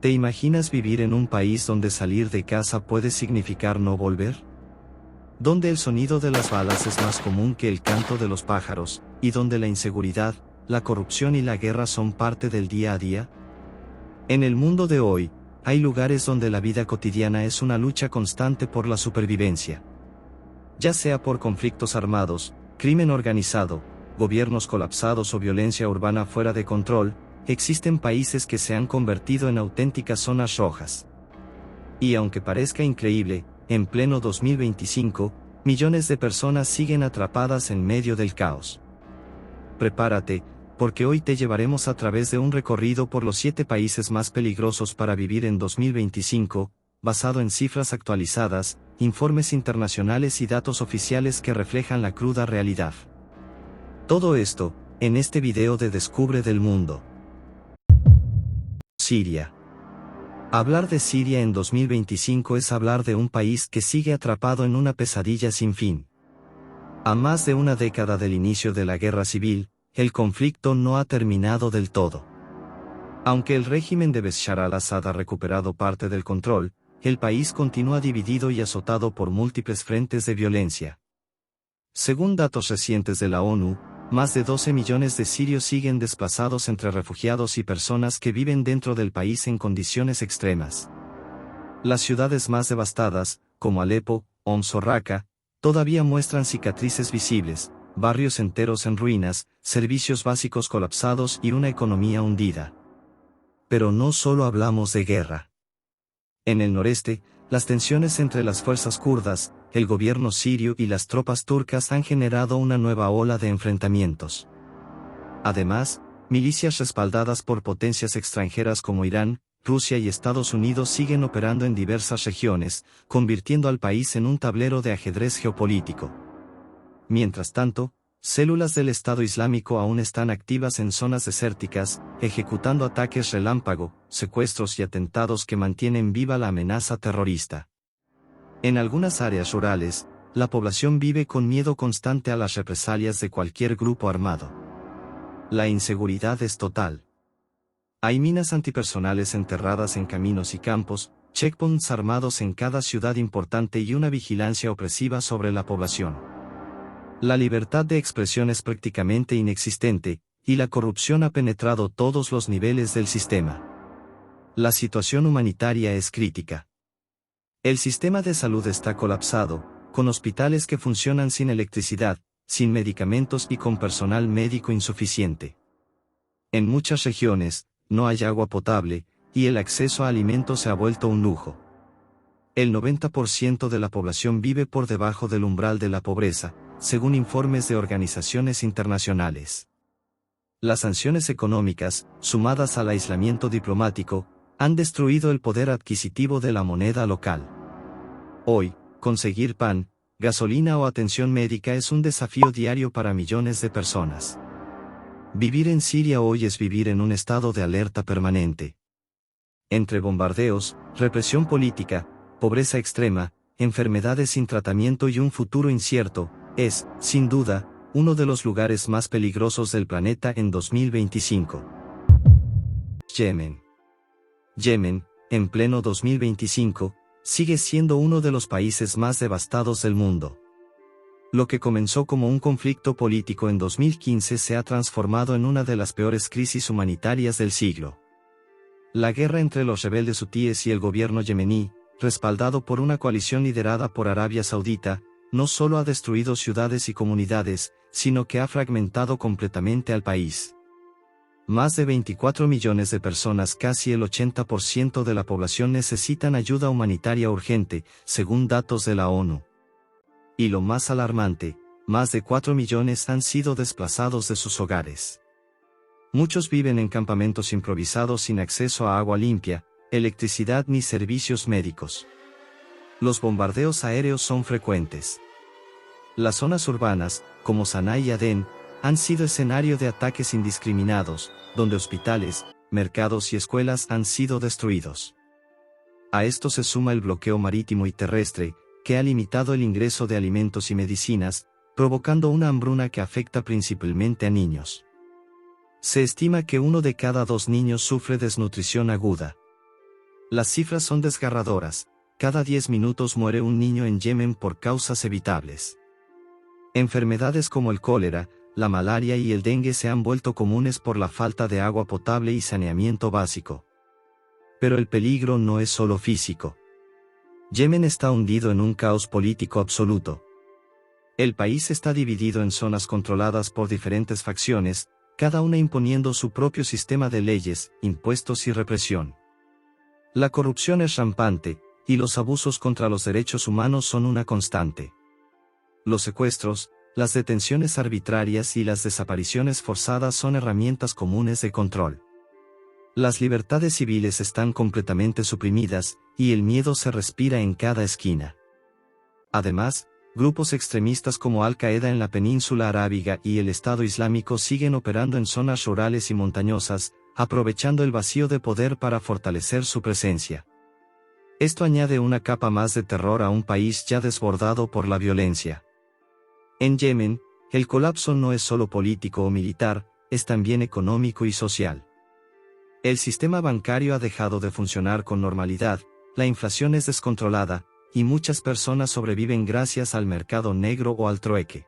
¿Te imaginas vivir en un país donde salir de casa puede significar no volver? Donde el sonido de las balas es más común que el canto de los pájaros, y donde la inseguridad, la corrupción y la guerra son parte del día a día? En el mundo de hoy, hay lugares donde la vida cotidiana es una lucha constante por la supervivencia. Ya sea por conflictos armados, crimen organizado, gobiernos colapsados o violencia urbana fuera de control, existen países que se han convertido en auténticas zonas rojas. Y aunque parezca increíble, en pleno 2025, millones de personas siguen atrapadas en medio del caos. Prepárate, porque hoy te llevaremos a través de un recorrido por los 7 países más peligrosos para vivir en 2025, basado en cifras actualizadas, informes internacionales y datos oficiales que reflejan la cruda realidad. Todo esto, en este video de Descubre del Mundo. Siria. Hablar de Siria en 2025 es hablar de un país que sigue atrapado en una pesadilla sin fin. A más de una década del inicio de la guerra civil, el conflicto no ha terminado del todo. Aunque el régimen de Bashar al-Assad ha recuperado parte del control, el país continúa dividido y azotado por múltiples frentes de violencia. Según datos recientes de la ONU, más de 12 millones de sirios siguen desplazados entre refugiados y personas que viven dentro del país en condiciones extremas. Las ciudades más devastadas, como Alepo, Homs o Raqqa, todavía muestran cicatrices visibles, barrios enteros en ruinas, servicios básicos colapsados y una economía hundida. Pero no solo hablamos de guerra. En el noreste, las tensiones entre las fuerzas kurdas, el gobierno sirio y las tropas turcas han generado una nueva ola de enfrentamientos. Además, milicias respaldadas por potencias extranjeras como Irán, Rusia y Estados Unidos siguen operando en diversas regiones, convirtiendo al país en un tablero de ajedrez geopolítico. Mientras tanto, células del Estado Islámico aún están activas en zonas desérticas, ejecutando ataques relámpago, secuestros y atentados que mantienen viva la amenaza terrorista. En algunas áreas rurales, la población vive con miedo constante a las represalias de cualquier grupo armado. La inseguridad es total. Hay minas antipersonales enterradas en caminos y campos, checkpoints armados en cada ciudad importante y una vigilancia opresiva sobre la población. La libertad de expresión es prácticamente inexistente, y la corrupción ha penetrado todos los niveles del sistema. La situación humanitaria es crítica. El sistema de salud está colapsado, con hospitales que funcionan sin electricidad, sin medicamentos y con personal médico insuficiente. En muchas regiones, no hay agua potable, y el acceso a alimentos se ha vuelto un lujo. El 90% de la población vive por debajo del umbral de la pobreza, según informes de organizaciones internacionales. Las sanciones económicas, sumadas al aislamiento diplomático, han destruido el poder adquisitivo de la moneda local. Hoy, conseguir pan, gasolina o atención médica es un desafío diario para millones de personas. Vivir en Siria hoy es vivir en un estado de alerta permanente. Entre bombardeos, represión política, pobreza extrema, enfermedades sin tratamiento y un futuro incierto, es, sin duda, uno de los lugares más peligrosos del planeta en 2025. Yemen. Yemen, en pleno 2025, sigue siendo uno de los países más devastados del mundo. Lo que comenzó como un conflicto político en 2015 se ha transformado en una de las peores crisis humanitarias del siglo. La guerra entre los rebeldes hutíes y el gobierno yemení, respaldado por una coalición liderada por Arabia Saudita, no solo ha destruido ciudades y comunidades, sino que ha fragmentado completamente al país. Más de 24 millones de personas, casi el 80% de la población, necesitan ayuda humanitaria urgente, según datos de la ONU. Y lo más alarmante, más de 4 millones han sido desplazados de sus hogares. Muchos viven en campamentos improvisados sin acceso a agua limpia, electricidad ni servicios médicos. Los bombardeos aéreos son frecuentes. Las zonas urbanas, como Saná y Adén, han sido escenario de ataques indiscriminados, donde hospitales, mercados y escuelas han sido destruidos. A esto se suma el bloqueo marítimo y terrestre, que ha limitado el ingreso de alimentos y medicinas, provocando una hambruna que afecta principalmente a niños. Se estima que 1 de cada 2 niños sufre desnutrición aguda. Las cifras son desgarradoras. Cada 10 minutos muere un niño en Yemen por causas evitables. Enfermedades como el cólera, la malaria y el dengue se han vuelto comunes por la falta de agua potable y saneamiento básico. Pero el peligro no es solo físico. Yemen está hundido en un caos político absoluto. El país está dividido en zonas controladas por diferentes facciones, cada una imponiendo su propio sistema de leyes, impuestos y represión. La corrupción es rampante, y los abusos contra los derechos humanos son una constante. Los secuestros, las detenciones arbitrarias y las desapariciones forzadas son herramientas comunes de control. Las libertades civiles están completamente suprimidas, y el miedo se respira en cada esquina. Además, grupos extremistas como Al-Qaeda en la península arábiga y el Estado Islámico siguen operando en zonas rurales y montañosas, aprovechando el vacío de poder para fortalecer su presencia. Esto añade una capa más de terror a un país ya desbordado por la violencia. En Yemen, el colapso no es solo político o militar, es también económico y social. El sistema bancario ha dejado de funcionar con normalidad, la inflación es descontrolada, y muchas personas sobreviven gracias al mercado negro o al trueque.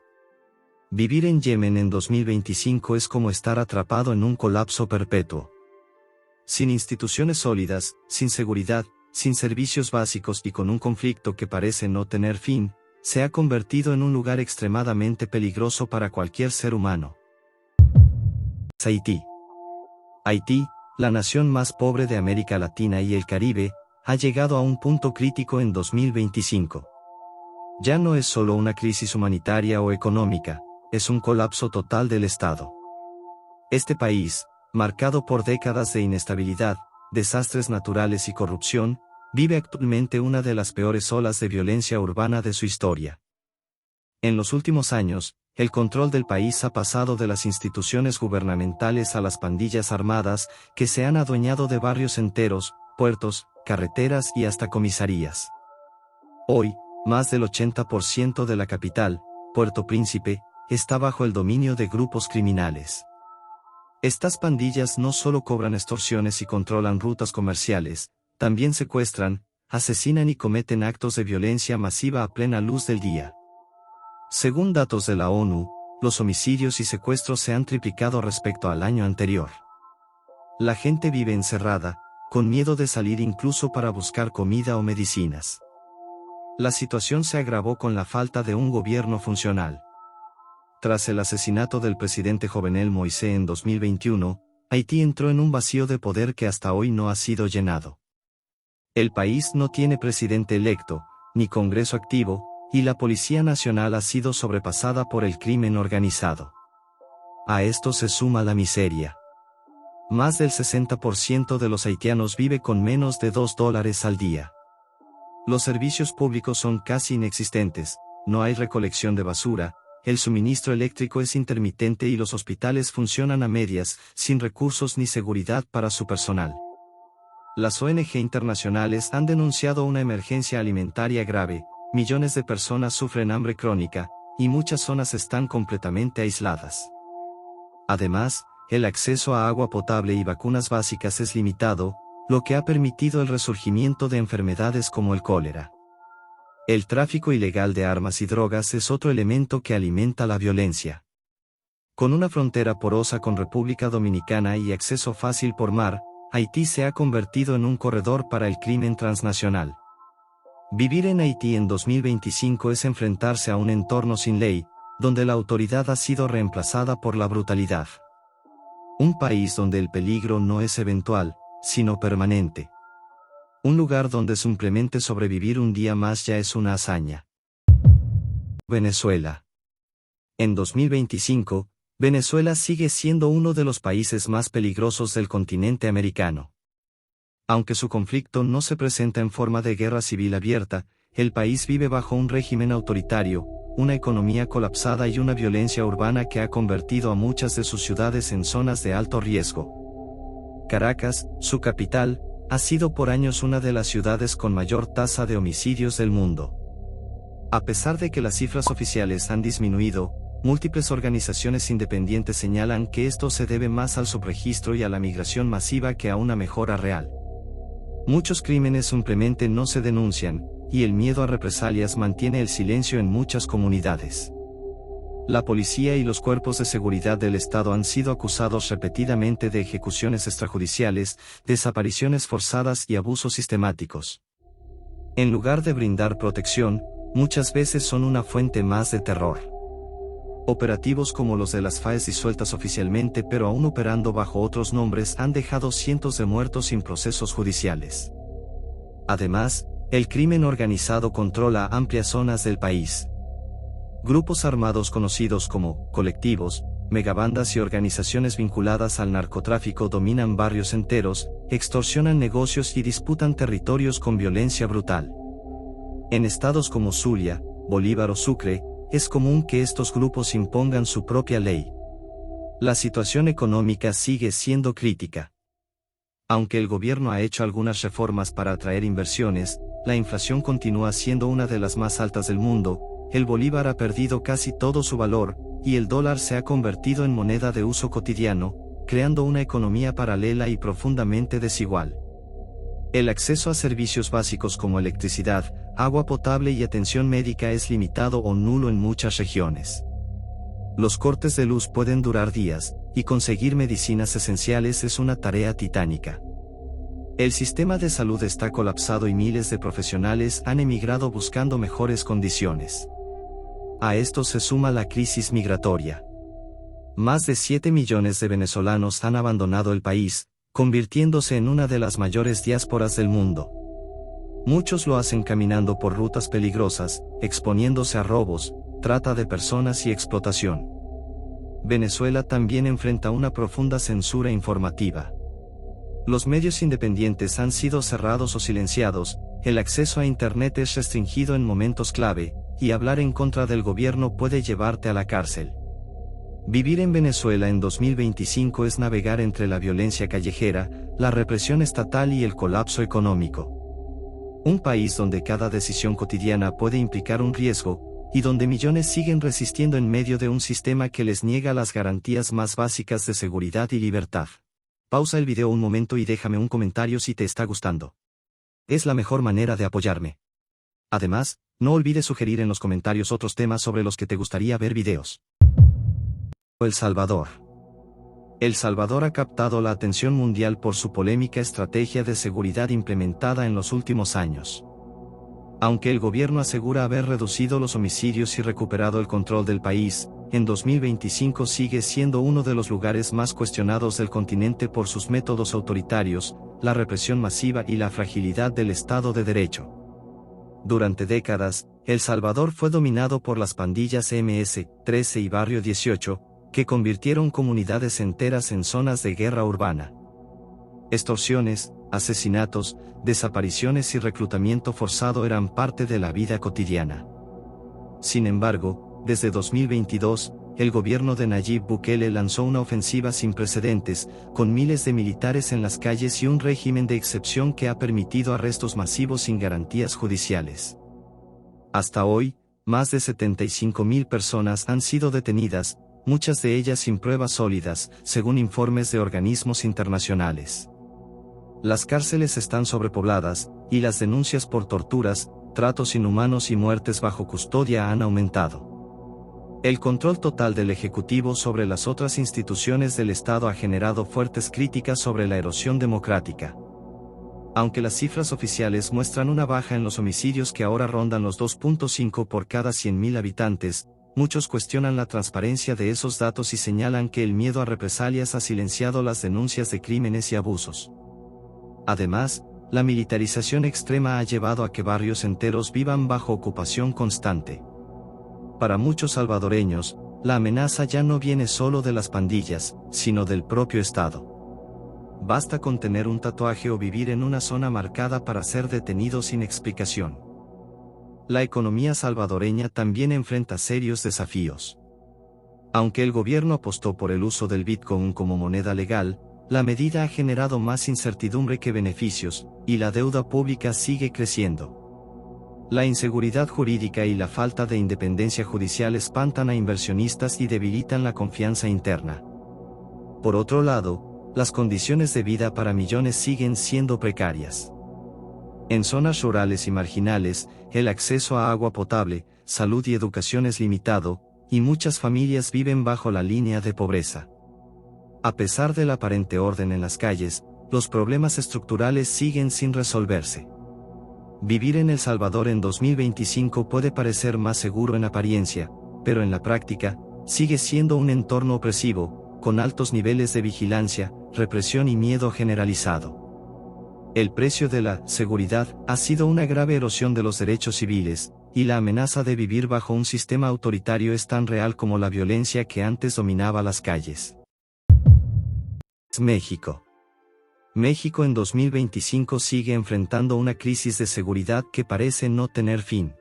Vivir en Yemen en 2025 es como estar atrapado en un colapso perpetuo. Sin instituciones sólidas, sin seguridad, sin servicios básicos y con un conflicto que parece no tener fin, se ha convertido en un lugar extremadamente peligroso para cualquier ser humano. Haití. Haití, la nación más pobre de América Latina y el Caribe, ha llegado a un punto crítico en 2025. Ya no es solo una crisis humanitaria o económica, es un colapso total del Estado. Este país, marcado por décadas de inestabilidad, desastres naturales y corrupción, vive actualmente una de las peores olas de violencia urbana de su historia. En los últimos años, el control del país ha pasado de las instituciones gubernamentales a las pandillas armadas, que se han adueñado de barrios enteros, puertos, carreteras y hasta comisarías. Hoy, más del 80% de la capital, Puerto Príncipe, está bajo el dominio de grupos criminales. Estas pandillas no solo cobran extorsiones y controlan rutas comerciales, también secuestran, asesinan y cometen actos de violencia masiva a plena luz del día. Según datos de la ONU, los homicidios y secuestros se han triplicado respecto al año anterior. La gente vive encerrada, con miedo de salir incluso para buscar comida o medicinas. La situación se agravó con la falta de un gobierno funcional. Tras el asesinato del presidente Jovenel Moïse en 2021, Haití entró en un vacío de poder que hasta hoy no ha sido llenado. El país no tiene presidente electo, ni Congreso activo, y la Policía Nacional ha sido sobrepasada por el crimen organizado. A esto se suma la miseria. Más del 60% de los haitianos vive con menos de $2 al día. Los servicios públicos son casi inexistentes, no hay recolección de basura, el suministro eléctrico es intermitente y los hospitales funcionan a medias, sin recursos ni seguridad para su personal. Las ONG internacionales han denunciado una emergencia alimentaria grave, millones de personas sufren hambre crónica, y muchas zonas están completamente aisladas. Además, el acceso a agua potable y vacunas básicas es limitado, lo que ha permitido el resurgimiento de enfermedades como el cólera. El tráfico ilegal de armas y drogas es otro elemento que alimenta la violencia. Con una frontera porosa con República Dominicana y acceso fácil por mar, Haití se ha convertido en un corredor para el crimen transnacional. Vivir en Haití en 2025 es enfrentarse a un entorno sin ley, donde la autoridad ha sido reemplazada por la brutalidad. Un país donde el peligro no es eventual, sino permanente. Un lugar donde simplemente sobrevivir un día más ya es una hazaña. Venezuela. En 2025, Venezuela sigue siendo uno de los países más peligrosos del continente americano. Aunque su conflicto no se presenta en forma de guerra civil abierta, el país vive bajo un régimen autoritario, una economía colapsada y una violencia urbana que ha convertido a muchas de sus ciudades en zonas de alto riesgo. Caracas, su capital, ha sido por años una de las ciudades con mayor tasa de homicidios del mundo. A pesar de que las cifras oficiales han disminuido, múltiples organizaciones independientes señalan que esto se debe más al subregistro y a la migración masiva que a una mejora real. Muchos crímenes simplemente no se denuncian, y el miedo a represalias mantiene el silencio en muchas comunidades. La policía y los cuerpos de seguridad del Estado han sido acusados repetidamente de ejecuciones extrajudiciales, desapariciones forzadas y abusos sistemáticos. En lugar de brindar protección, muchas veces son una fuente más de terror. Operativos como los de las FARC disueltas oficialmente pero aún operando bajo otros nombres han dejado cientos de muertos sin procesos judiciales. Además, el crimen organizado controla amplias zonas del país. Grupos armados conocidos como colectivos, megabandas y organizaciones vinculadas al narcotráfico dominan barrios enteros, extorsionan negocios y disputan territorios con violencia brutal. En estados como Zulia, Bolívar o Sucre, es común que estos grupos impongan su propia ley. La situación económica sigue siendo crítica. Aunque el gobierno ha hecho algunas reformas para atraer inversiones, la inflación continúa siendo una de las más altas del mundo, el bolívar ha perdido casi todo su valor, y el dólar se ha convertido en moneda de uso cotidiano, creando una economía paralela y profundamente desigual. El acceso a servicios básicos como electricidad, agua potable y atención médica es limitado o nulo en muchas regiones. Los cortes de luz pueden durar días, y conseguir medicinas esenciales es una tarea titánica. El sistema de salud está colapsado y miles de profesionales han emigrado buscando mejores condiciones. A esto se suma la crisis migratoria. Más de 7 millones de venezolanos han abandonado el país, convirtiéndose en una de las mayores diásporas del mundo. Muchos lo hacen caminando por rutas peligrosas, exponiéndose a robos, trata de personas y explotación. Venezuela también enfrenta una profunda censura informativa. Los medios independientes han sido cerrados o silenciados, el acceso a Internet es restringido en momentos clave, y hablar en contra del gobierno puede llevarte a la cárcel. Vivir en Venezuela en 2025 es navegar entre la violencia callejera, la represión estatal y el colapso económico. Un país donde cada decisión cotidiana puede implicar un riesgo, y donde millones siguen resistiendo en medio de un sistema que les niega las garantías más básicas de seguridad y libertad. Pausa el video un momento y déjame un comentario si te está gustando. Es la mejor manera de apoyarme. Además, no olvides sugerir en los comentarios otros temas sobre los que te gustaría ver videos. El Salvador. El Salvador ha captado la atención mundial por su polémica estrategia de seguridad implementada en los últimos años. Aunque el gobierno asegura haber reducido los homicidios y recuperado el control del país, en 2025 sigue siendo uno de los lugares más cuestionados del continente por sus métodos autoritarios, la represión masiva y la fragilidad del Estado de Derecho. Durante décadas, El Salvador fue dominado por las pandillas MS-13 y Barrio 18, que convirtieron comunidades enteras en zonas de guerra urbana. Extorsiones, asesinatos, desapariciones y reclutamiento forzado eran parte de la vida cotidiana. Sin embargo, desde 2022, el gobierno de Nayib Bukele lanzó una ofensiva sin precedentes, con miles de militares en las calles y un régimen de excepción que ha permitido arrestos masivos sin garantías judiciales. Hasta hoy, más de 75.000 personas han sido detenidas, muchas de ellas sin pruebas sólidas, según informes de organismos internacionales. Las cárceles están sobrepobladas, y las denuncias por torturas, tratos inhumanos y muertes bajo custodia han aumentado. El control total del Ejecutivo sobre las otras instituciones del Estado ha generado fuertes críticas sobre la erosión democrática. Aunque las cifras oficiales muestran una baja en los homicidios que ahora rondan los 2.5 por cada 100.000 habitantes, muchos cuestionan la transparencia de esos datos y señalan que el miedo a represalias ha silenciado las denuncias de crímenes y abusos. Además, la militarización extrema ha llevado a que barrios enteros vivan bajo ocupación constante. Para muchos salvadoreños, la amenaza ya no viene solo de las pandillas, sino del propio Estado. Basta con tener un tatuaje o vivir en una zona marcada para ser detenido sin explicación. La economía salvadoreña también enfrenta serios desafíos. Aunque el gobierno apostó por el uso del Bitcoin como moneda legal, la medida ha generado más incertidumbre que beneficios, y la deuda pública sigue creciendo. La inseguridad jurídica y la falta de independencia judicial espantan a inversionistas y debilitan la confianza interna. Por otro lado, las condiciones de vida para millones siguen siendo precarias. En zonas rurales y marginales, el acceso a agua potable, salud y educación es limitado, y muchas familias viven bajo la línea de pobreza. A pesar del aparente orden en las calles, los problemas estructurales siguen sin resolverse. Vivir en El Salvador en 2025 puede parecer más seguro en apariencia, pero en la práctica, sigue siendo un entorno opresivo, con altos niveles de vigilancia, represión y miedo generalizado. El precio de la seguridad ha sido una grave erosión de los derechos civiles, y la amenaza de vivir bajo un sistema autoritario es tan real como la violencia que antes dominaba las calles. México. México en 2025 sigue enfrentando una crisis de seguridad que parece no tener fin.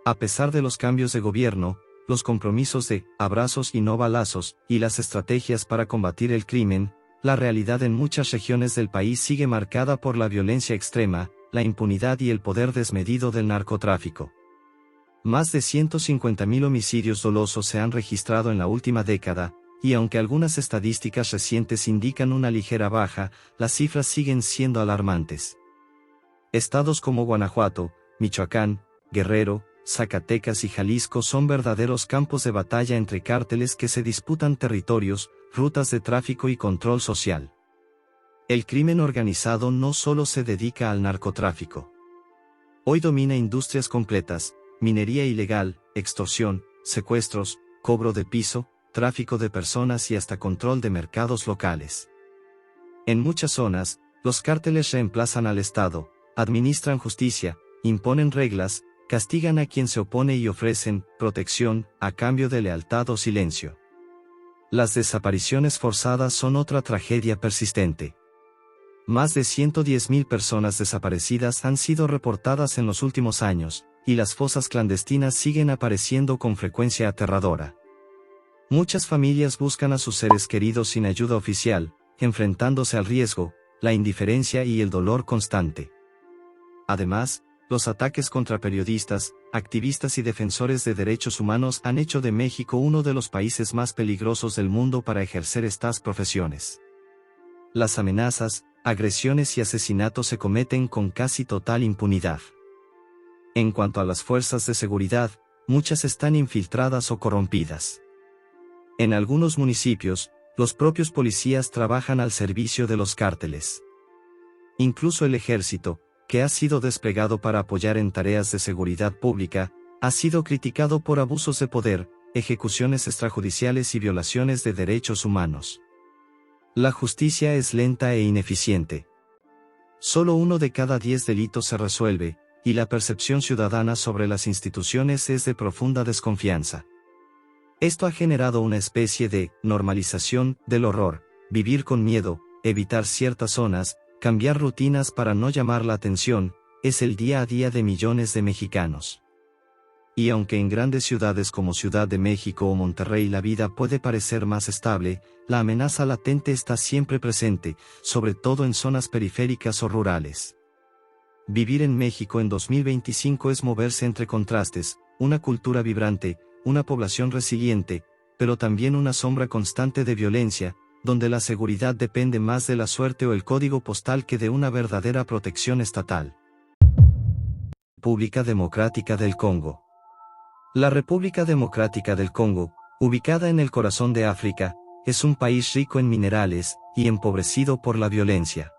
A pesar de los cambios de gobierno, los compromisos de abrazos y no balazos, y las estrategias para combatir el crimen, la realidad en muchas regiones del país sigue marcada por la violencia extrema, la impunidad y el poder desmedido del narcotráfico. Más de 150.000 homicidios dolosos se han registrado en la última década, y aunque algunas estadísticas recientes indican una ligera baja, las cifras siguen siendo alarmantes. Estados como Guanajuato, Michoacán, Guerrero, Zacatecas y Jalisco son verdaderos campos de batalla entre cárteles que se disputan territorios, rutas de tráfico y control social. El crimen organizado no solo se dedica al narcotráfico. Hoy domina industrias completas, minería ilegal, extorsión, secuestros, cobro de piso, tráfico de personas y hasta control de mercados locales. En muchas zonas, los cárteles reemplazan al Estado, administran justicia, imponen reglas, castigan a quien se opone y ofrecen protección a cambio de lealtad o silencio. Las desapariciones forzadas son otra tragedia persistente. Más de 110.000 personas desaparecidas han sido reportadas en los últimos años, y las fosas clandestinas siguen apareciendo con frecuencia aterradora. Muchas familias buscan a sus seres queridos sin ayuda oficial, enfrentándose al riesgo, la indiferencia y el dolor constante. Además, los ataques contra periodistas, activistas y defensores de derechos humanos han hecho de México uno de los países más peligrosos del mundo para ejercer estas profesiones. Las amenazas, agresiones y asesinatos se cometen con casi total impunidad. En cuanto a las fuerzas de seguridad, muchas están infiltradas o corrompidas. En algunos municipios, los propios policías trabajan al servicio de los cárteles. Incluso el ejército, que ha sido desplegado para apoyar en tareas de seguridad pública, ha sido criticado por abusos de poder, ejecuciones extrajudiciales y violaciones de derechos humanos. La justicia es lenta e ineficiente. Solo 1 de cada 10 delitos se resuelve, y la percepción ciudadana sobre las instituciones es de profunda desconfianza. Esto ha generado una especie de normalización del horror, vivir con miedo, evitar ciertas zonas, cambiar rutinas para no llamar la atención, es el día a día de millones de mexicanos. Y aunque en grandes ciudades como Ciudad de México o Monterrey la vida puede parecer más estable, la amenaza latente está siempre presente, sobre todo en zonas periféricas o rurales. Vivir en México en 2025 es moverse entre contrastes, una cultura vibrante, una población resiliente, pero también una sombra constante de violencia, donde la seguridad depende más de la suerte o el código postal que de una verdadera protección estatal. República Democrática del Congo. La República Democrática del Congo, ubicada en el corazón de África, es un país rico en minerales y empobrecido por la violencia.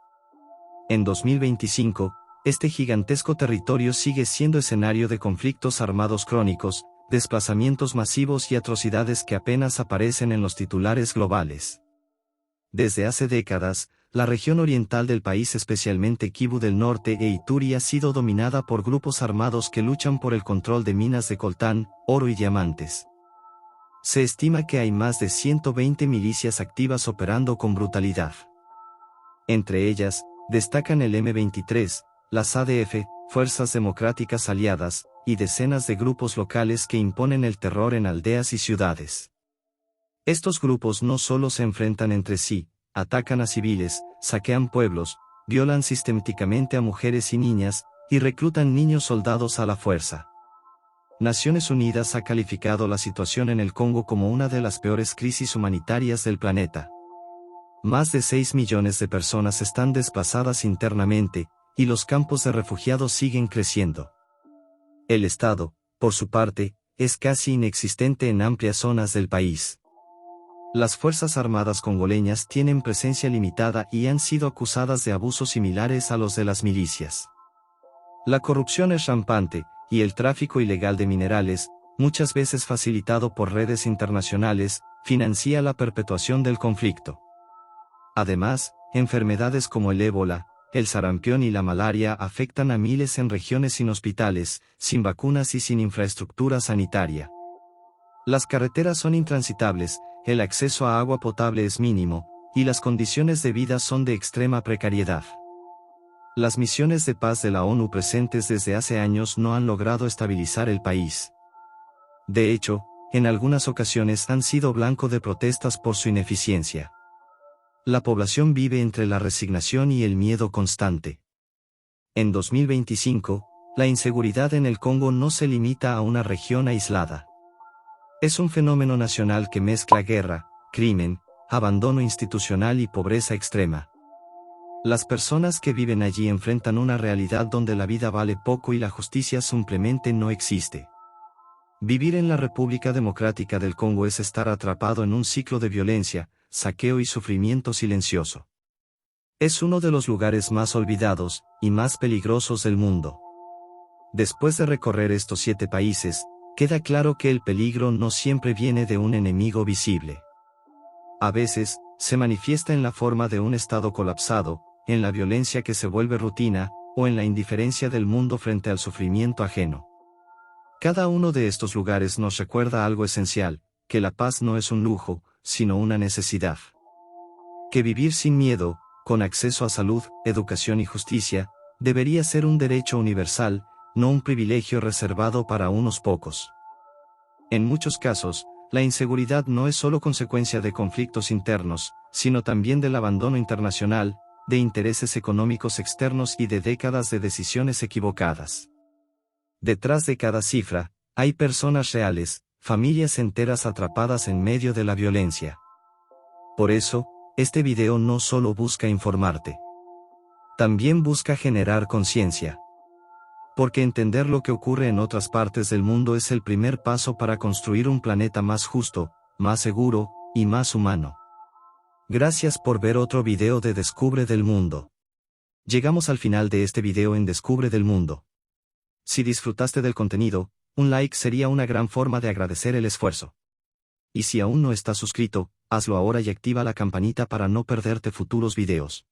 En 2025, este gigantesco territorio sigue siendo escenario de conflictos armados crónicos, desplazamientos masivos y atrocidades que apenas aparecen en los titulares globales. Desde hace décadas, la región oriental del país, especialmente Kivu del Norte e Ituri, ha sido dominada por grupos armados que luchan por el control de minas de coltán, oro y diamantes. Se estima que hay más de 120 milicias activas operando con brutalidad. Entre ellas, destacan el M23, las ADF, Fuerzas Democráticas Aliadas, y decenas de grupos locales que imponen el terror en aldeas y ciudades. Estos grupos no solo se enfrentan entre sí, atacan a civiles, saquean pueblos, violan sistemáticamente a mujeres y niñas, y reclutan niños soldados a la fuerza. Naciones Unidas ha calificado la situación en el Congo como una de las peores crisis humanitarias del planeta. Más de 6 millones de personas están desplazadas internamente, y los campos de refugiados siguen creciendo. El Estado, por su parte, es casi inexistente en amplias zonas del país. Las Fuerzas Armadas congoleñas tienen presencia limitada y han sido acusadas de abusos similares a los de las milicias. La corrupción es rampante, y el tráfico ilegal de minerales, muchas veces facilitado por redes internacionales, financia la perpetuación del conflicto. Además, enfermedades como el ébola, el sarampión y la malaria afectan a miles en regiones sin hospitales, sin vacunas y sin infraestructura sanitaria. Las carreteras son intransitables, el acceso a agua potable es mínimo, y las condiciones de vida son de extrema precariedad. Las misiones de paz de la ONU presentes desde hace años no han logrado estabilizar el país. De hecho, en algunas ocasiones han sido blanco de protestas por su ineficiencia. La población vive entre la resignación y el miedo constante. En 2025, la inseguridad en el Congo no se limita a una región aislada. Es un fenómeno nacional que mezcla guerra, crimen, abandono institucional y pobreza extrema. Las personas que viven allí enfrentan una realidad donde la vida vale poco y la justicia simplemente no existe. Vivir en la República Democrática del Congo es estar atrapado en un ciclo de violencia, saqueo y sufrimiento silencioso. Es uno de los lugares más olvidados y más peligrosos del mundo. Después de recorrer estos 7 países, queda claro que el peligro no siempre viene de un enemigo visible. A veces, se manifiesta en la forma de un estado colapsado, en la violencia que se vuelve rutina, o en la indiferencia del mundo frente al sufrimiento ajeno. Cada uno de estos lugares nos recuerda algo esencial, que la paz no es un lujo, sino una necesidad. Que vivir sin miedo, con acceso a salud, educación y justicia, debería ser un derecho universal, no un privilegio reservado para unos pocos. En muchos casos, la inseguridad no es solo consecuencia de conflictos internos, sino también del abandono internacional, de intereses económicos externos y de décadas de decisiones equivocadas. Detrás de cada cifra, hay personas reales, familias enteras atrapadas en medio de la violencia. Por eso, este video no solo busca informarte. También busca generar conciencia. Porque entender lo que ocurre en otras partes del mundo es el primer paso para construir un planeta más justo, más seguro, y más humano. Gracias por ver otro video de Descubre del Mundo. Llegamos al final de este video en Descubre del Mundo. Si disfrutaste del contenido, un like sería una gran forma de agradecer el esfuerzo. Y si aún no estás suscrito, hazlo ahora y activa la campanita para no perderte futuros videos.